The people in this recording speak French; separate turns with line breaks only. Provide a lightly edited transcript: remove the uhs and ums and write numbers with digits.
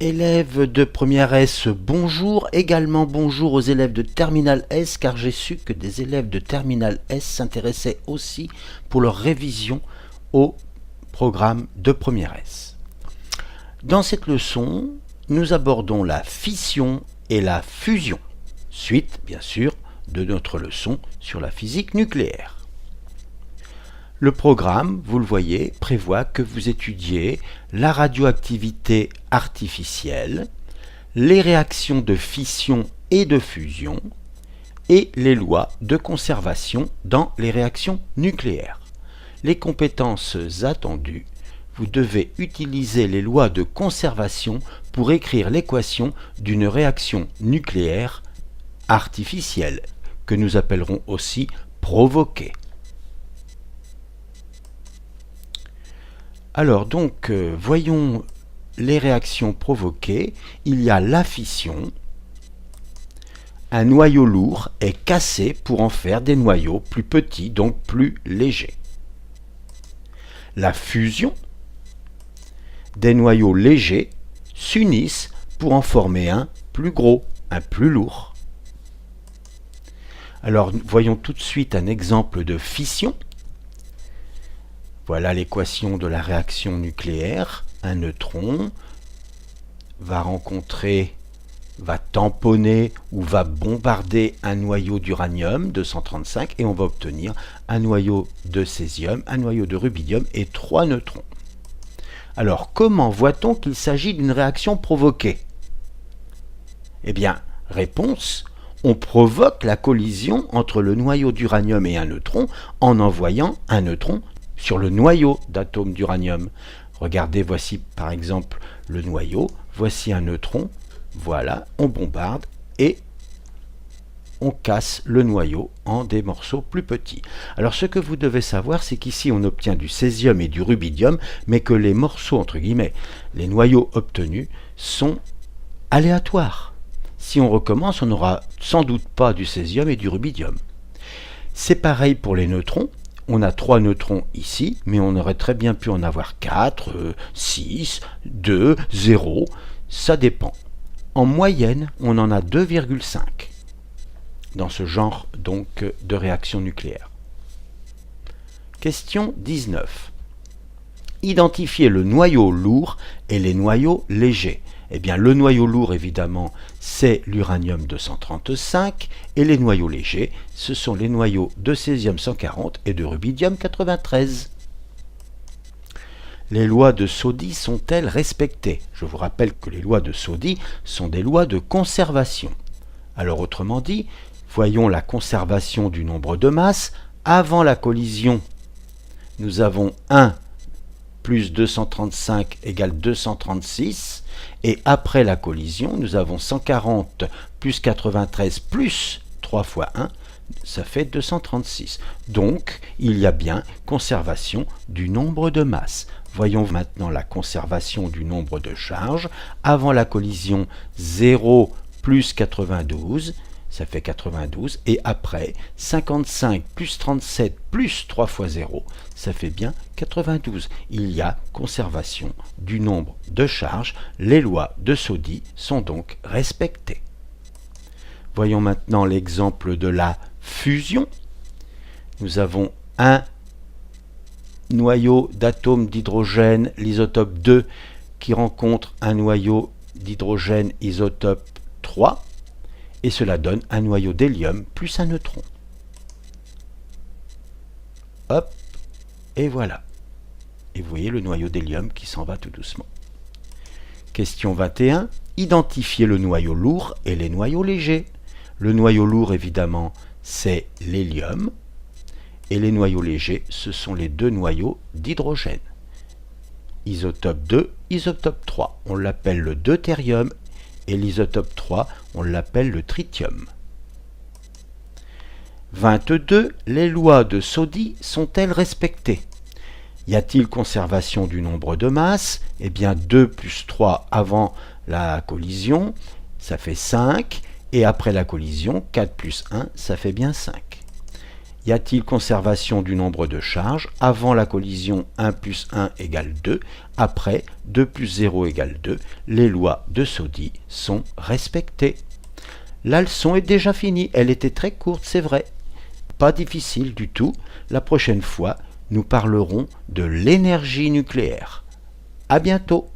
Élèves de première S, bonjour. Également bonjour aux élèves de terminale S, car j'ai su que des élèves de terminale S s'intéressaient aussi pour leur révision au programme de première S. Dans cette leçon, nous abordons la fission et la fusion, suite bien sûr de notre leçon sur la physique nucléaire. Le programme, vous le voyez, prévoit que vous étudiez la radioactivité artificielle, les réactions de fission et de fusion et les lois de conservation dans les réactions nucléaires. Les compétences attendues, vous devez utiliser les lois de conservation pour écrire l'équation d'une réaction nucléaire artificielle, que nous appellerons aussi provoquée. Alors donc, voyons les réactions provoquées. Il y a la fission. Un noyau lourd est cassé pour en faire des noyaux plus petits, donc plus légers. La fusion. Des noyaux légers s'unissent pour en former un plus gros, un plus lourd. Alors, voyons tout de suite un exemple de fission. Voilà l'équation de la réaction nucléaire. Un neutron va tamponner ou va bombarder un noyau d'uranium 235 et on va obtenir un noyau de césium, un noyau de rubidium et 3 neutrons. Alors, comment voit-on qu'il s'agit d'une réaction provoquée? Eh bien, réponse, on provoque la collision entre le noyau d'uranium et un neutron en envoyant un neutron sur le noyau d'atome d'uranium. Regardez, voici par exemple le noyau, voici un neutron, voilà, on bombarde et on casse le noyau en des morceaux plus petits. Alors ce que vous devez savoir, c'est qu'ici on obtient du césium et du rubidium, mais que les morceaux, entre guillemets, les noyaux obtenus sont aléatoires. Si on recommence, on n'aura sans doute pas du césium et du rubidium. C'est pareil pour les neutrons. On a 3 neutrons ici, mais on aurait très bien pu en avoir 4, 6, 2, 0, ça dépend. En moyenne, on en a 2,5 dans ce genre donc de réaction nucléaire. Question 19. Identifiez le noyau lourd et les noyaux légers. Eh bien, le noyau lourd, évidemment, c'est l'uranium 235, et les noyaux légers, ce sont les noyaux de césium 140 et de rubidium 93. Les lois de Soddy sont-elles respectées? Je vous rappelle que les lois de Soddy sont des lois de conservation. Alors, autrement dit, voyons la conservation du nombre de masses. Avant la collision, nous avons 1 plus 235 égale 236, et après la collision, nous avons 140 plus 93 plus 3 fois 1, ça fait 236. Donc, il y a bien conservation du nombre de masses. Voyons maintenant la conservation du nombre de charges. Avant la collision, 0 plus 92, ça fait 92, et après 55 plus 37 plus 3 fois 0, ça fait bien 92. Il y a conservation du nombre de charges. Les lois de Soddy sont donc respectées. Voyons maintenant l'exemple de la fusion. Nous avons un noyau d'atomes d'hydrogène, l'isotope 2, qui rencontre un noyau d'hydrogène isotope 3, et cela donne un noyau d'hélium plus un neutron. Hop, et voilà. Et vous voyez le noyau d'hélium qui s'en va tout doucement. Question 21. Identifiez le noyau lourd et les noyaux légers. Le noyau lourd, évidemment, c'est l'hélium, et les noyaux légers, ce sont les deux noyaux d'hydrogène. Isotope 2, isotope 3. On l'appelle le deutérium, et l'isotope 3, on l'appelle le tritium. 22. Les lois de Soddy sont-elles respectées? Y a-t-il conservation du nombre de masses? Eh bien, 2 plus 3 avant la collision, ça fait 5. Et après la collision, 4 plus 1, ça fait bien 5. Y a-t-il conservation du nombre de charges? Avant la collision, 1 plus 1 égale 2. Après, 2 plus 0 égale 2. Les lois de Soddy sont respectées. La leçon est déjà finie. Elle était très courte, c'est vrai. Pas difficile du tout. La prochaine fois, nous parlerons de l'énergie nucléaire. À bientôt!